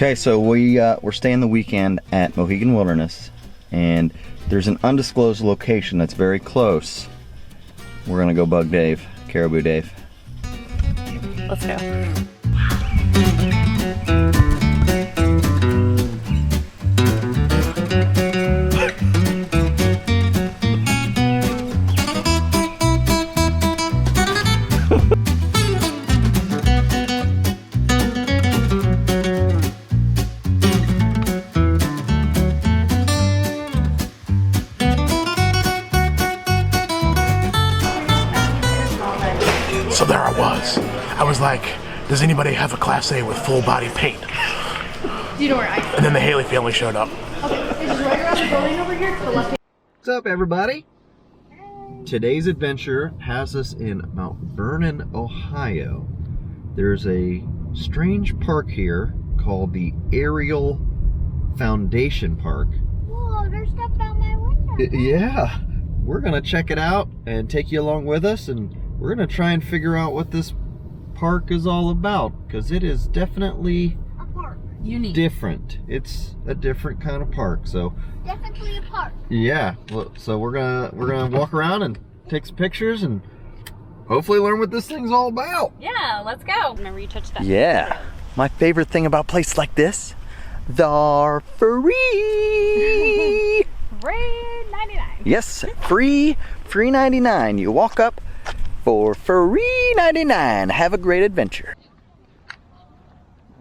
Okay, so we're staying the weekend at Mohegan Wilderness, and there's an undisclosed location that's very close. We're gonna go bug Dave, Caribou Dave. Let's go. So there I was like, does anybody have a Class A with full body paint? Do you know where I am? And then the Haley family showed up. Okay, it's right around the building over here to the left. What's up, everybody? Today's adventure has us in Mount Vernon, Ohio. There's a strange park here called the Ariel Foundation Park. Whoa, there's stuff out my window. Yeah, we're gonna check it out and take you along with us, and we're gonna try and figure out what this park is all about, because it is definitely A park. Unique. different. It's a different kind of park. So Definitely a park. yeah, so we're gonna walk around and take some pictures and hopefully learn what this thing's all about. Yeah, let's go. I'm gonna retouch that. Yeah, my favorite thing about places like this, they're free. Free 99. Yes, free 99. You walk up for free 99. Have a great adventure.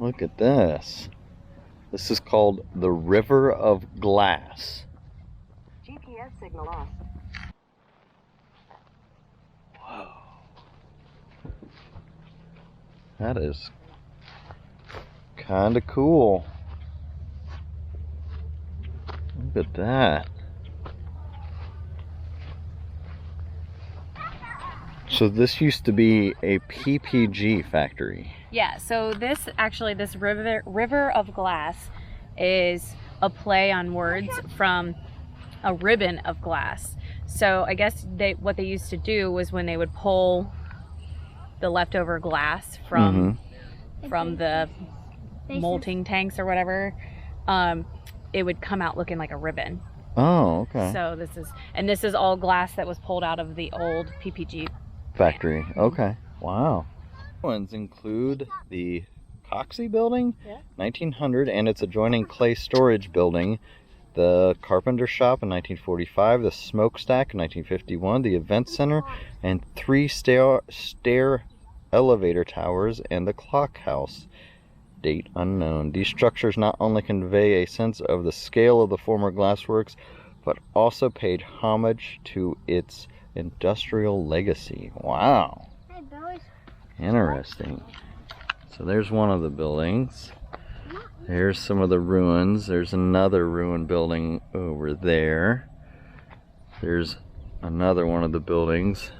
Look at this. This is called the River of Glass. GPS signal lost. Whoa. That is kind of cool. Look at that. So this used to be a PPG factory. Yeah, so this river of glass is a play on words from a ribbon of glass. So I guess what they used to do was when they would pull the leftover glass from the molting tanks or whatever, it would come out looking like a ribbon. Oh, okay. So this is all glass that was pulled out of the old PPG factory. Okay. Wow. Ones include the Coxey building, 1900, and its adjoining clay storage building, the carpenter shop in 1945, the smokestack in 1951, the event center, and 3 stair elevator towers, and the clock house. Date unknown. These structures not only convey a sense of the scale of the former glassworks, but also paid homage to its industrial legacy. Wow. Hey, Billy. Interesting. So there's one of the buildings. There's some of the ruins. There's another ruined building over there. There's another one of the buildings.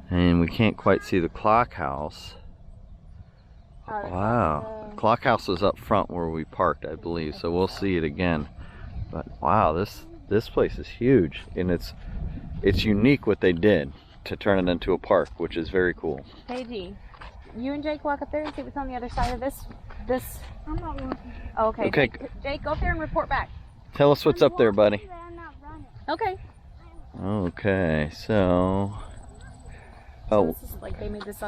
And we can't quite see the clock house. Wow. The clock house was up front where we parked, I believe. So we'll see it again. But wow, this place is huge, and it's unique what they did to turn it into a park, which is very cool. Paige, you and Jake walk up there and see what's on the other side of this. I'm not walking. Oh, okay. Okay. Jake, go up there and report back. Tell us what's up there, buddy. I'm not running. Okay. Okay, so... Oh, This is like they made this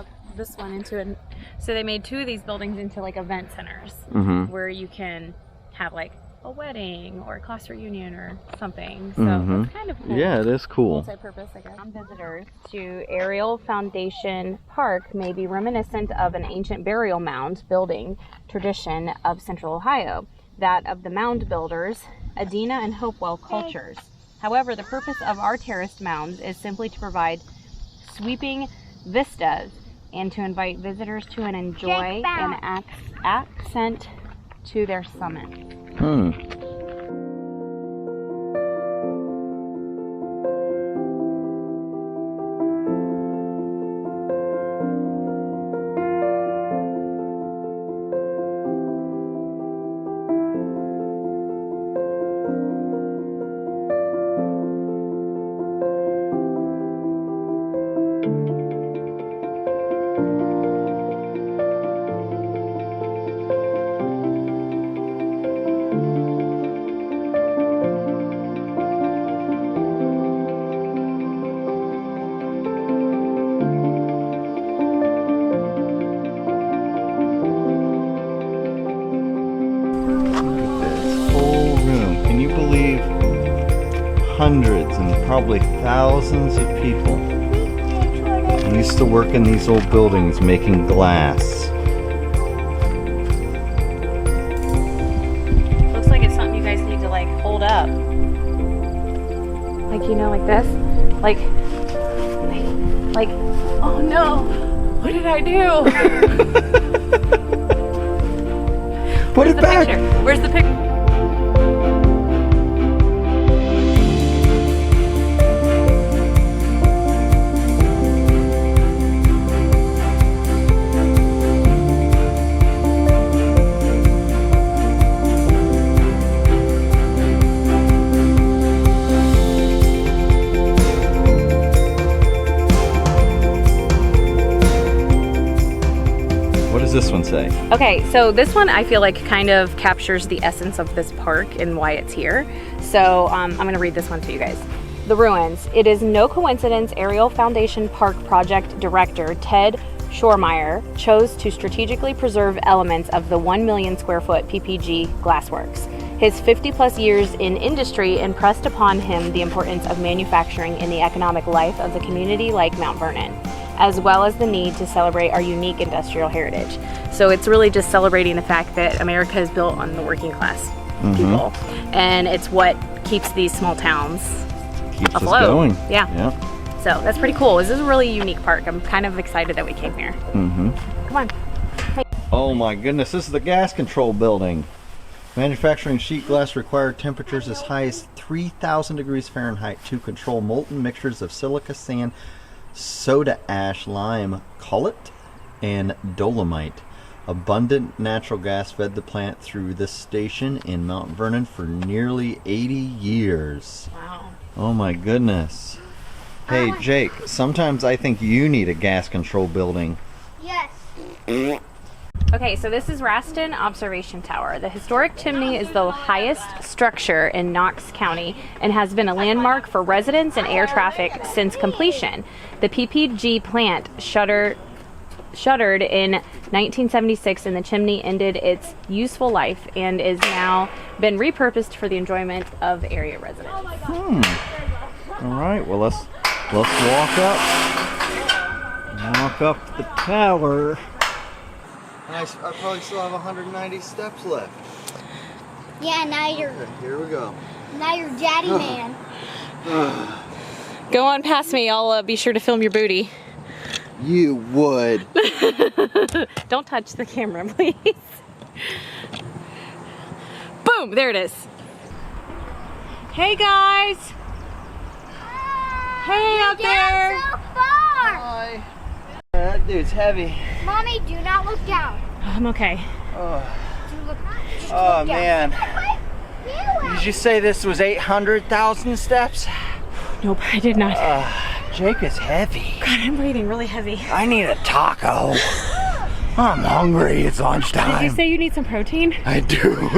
one into an. So they made 2 of these buildings into like event centers where you can have like a wedding or a class reunion or something. So it's kind of cool. yeah, it is cool. Multi-purpose, I guess. Visitors to Ariel Foundation Park may be reminiscent of an ancient burial mound building tradition of Central Ohio, that of the mound builders, Adena and Hopewell cultures. However, the purpose of our terraced mounds is simply to provide sweeping vistas and to invite visitors to enjoy an ascent to their summit. hundreds and probably thousands of people used to work in these old buildings making glass. Looks like it's something you guys need to like hold up. Like, you know, like this. Like, oh no, what did I do? Put it back. Picture? Where's the picture? This one say? Okay, so this one I feel like kind of captures the essence of this park and why it's here. So I'm gonna read this one to you guys. The ruins. It is no coincidence Ariel Foundation Park project director Ted Shoremeyer chose to strategically preserve elements of the 1 million square foot PPG glassworks. His 50+ years in industry impressed upon him the importance of manufacturing in the economic life of the community like Mount Vernon, as well as the need to celebrate our unique industrial heritage. So it's really just celebrating the fact that America is built on the working class people, and it's what keeps these small towns Keeps afloat. us going. Yeah. Yeah. So that's pretty cool. This is a really unique park. I'm kind of excited that we came here. Come on. Oh my goodness, this is the gas control building. Manufacturing sheet glass required temperatures as high as 3,000 degrees Fahrenheit to control molten mixtures of silica, sand, soda ash, lime, cullet, and dolomite. Abundant natural gas fed the plant through this station in Mount Vernon for nearly 80 years. Wow. Oh my goodness. Hey Jake, sometimes I think you need a gas control building. Yes. Okay, so this is Raston Observation Tower. The historic chimney is the highest structure in Knox County and has been a landmark for residents and air traffic since completion. The PPG plant shuttered in 1976 and the chimney ended its useful life and is now been repurposed for the enjoyment of area residents. All right, well let's walk up the tower. I probably still have 190 steps left. Yeah, now Here we go. you're daddy man. Go on past me. I'll be sure to film your booty. You would. Don't touch the camera, please. Boom! There it is. Hey guys. Hey out there. So far. Hi. That dude's heavy. Mommy, do not look down. I'm okay. Oh, Do look, oh look man. down. Did you say this was 800,000 steps? Nope, I did not. Jake is heavy. God, I'm breathing really heavy. I need a taco. I'm hungry. It's lunchtime. Did you say you need some protein? I do.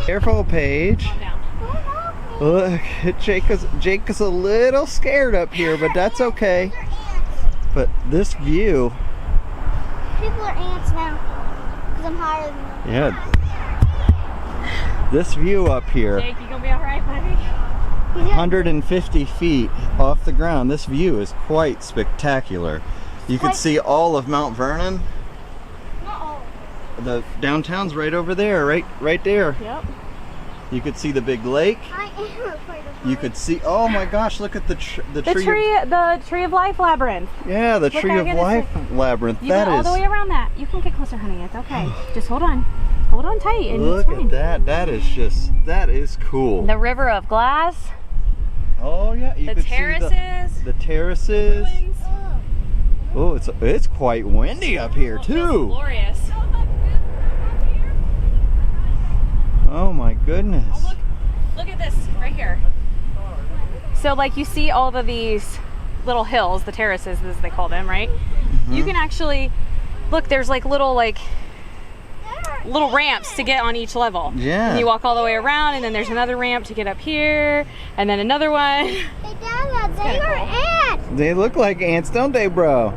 Careful, Paige. Calm down. Look, Jake is a little scared up here, but that's okay. But this view. People are ants now. Because I'm higher than them. Yeah. This view up here. Jake, you gonna be alright, buddy? 150 feet off the ground. This view is quite spectacular. You could see all of Mount Vernon. Not all. The downtown's right over there, right there. Yep. You could see the big lake. I am afraid of You could see. Oh my gosh! Look at the tree. The tree of life labyrinth. Yeah, the Look, tree I of gotta life labyrinth. You That went all is. the way around that. You can get closer, honey. It's okay. Just hold on. Hold on tight, and Look it's fine. at that. That is cool. The river of glass. Oh yeah, you The could terraces. see the terraces. Ruins. Oh, it's quite windy up here too. Glorious. Oh my goodness. Oh, look at this right here. So like you see all of these little hills, the terraces as they call them, right? You can actually look, there's like little ramps to get on each level. Yeah. And you walk all the way around and then there's another ramp to get up here and then another one. Hey, Dad, they are ants. They look like ants, don't they, bro?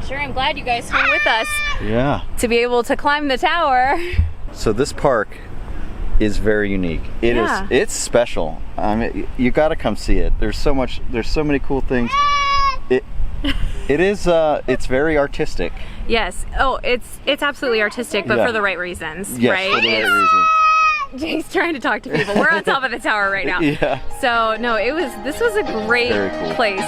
Sure, I'm glad you guys swung with us Yeah. to be able to climb the tower. So this park is very unique. It is. Yeah. It's special. You got to come see it. There's so many cool things. It is. It's very artistic. Yes. Oh, it's absolutely artistic, but Yeah. for the right reasons, Yes, right? for the right reasons. Jake's trying to talk to people. We're on top of the tower right now. Yeah. So no, this was a great Very cool. place.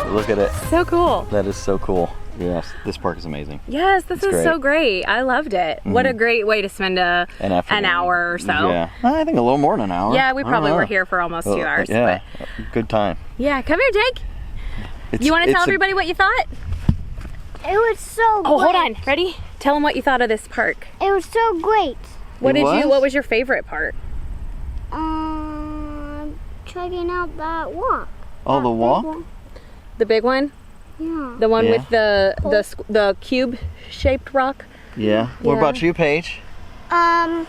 Look at it. So cool. That is so cool. Yes, this park is amazing. Yes, this is great. so great. I loved it. What a great way to spend an hour or so. Yeah, I think a little more than an hour. Yeah, we I don't probably know. were here for almost 2 hours. Yeah, good time. But yeah, come here, Jake. You want to tell everybody what you thought? It was so Oh, great. hold on. Ready? Tell them what you thought of this park. It was so great. What was? What was your favorite part? Checking out that walk. Oh, the walk? The big one? Yeah. The one Yeah. with the cube-shaped rock? Yeah. What Yeah. about you, Paige? The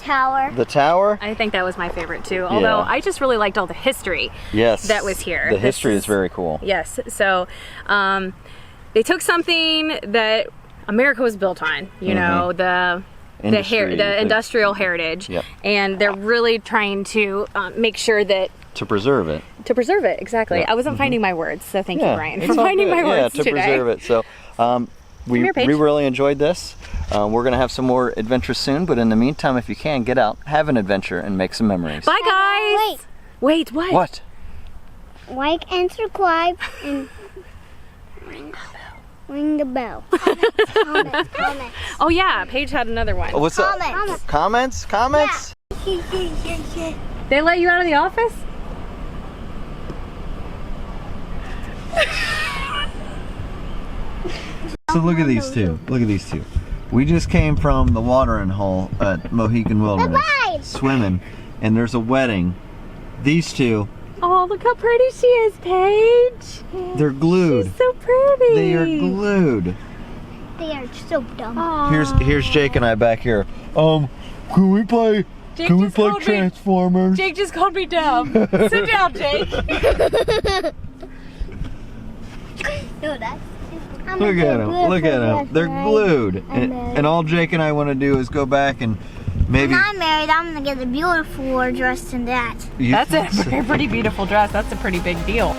tower. The tower? I think that was my favorite too. Although I just really liked all the history Yes. that was here. The This history is very cool. Yes. So they took something that America was built on, you know, the industrial heritage, Yep. and they're really trying to make sure that To preserve it. exactly. Yeah. I wasn't finding my words, so thank you, Brian, it's for all finding good. my words to today. preserve it. So we here, Paige. really enjoyed this. We're gonna have some more adventures soon, but in the meantime, if you can, get out, have an adventure, and make some memories. Bye, guys. Wait, what? What? Like and subscribe and ring the bell. Comments. Oh yeah, Paige had another one. What's up? Comments. Comments? They let you out of the office? So look at these two. Look at these two. We just came from the watering hole at Mohican Wilderness, Bye-bye. swimming, and there's a wedding. These two, Oh, look how pretty she is, Paige. they're glued. She's so pretty. They are glued. They are so dumb. Aw. Here's Jake and I back here. Can we play? Jake Can we just play called me- Transformers? Jake just called me dumb. Sit down, Jake. No, that's. Look at them. Look at them. They're glued. And all Jake and I want to do is go back and maybe. When I'm married, I'm gonna get a beautiful dress than that. You- That's a pretty beautiful dress. That's a pretty big deal.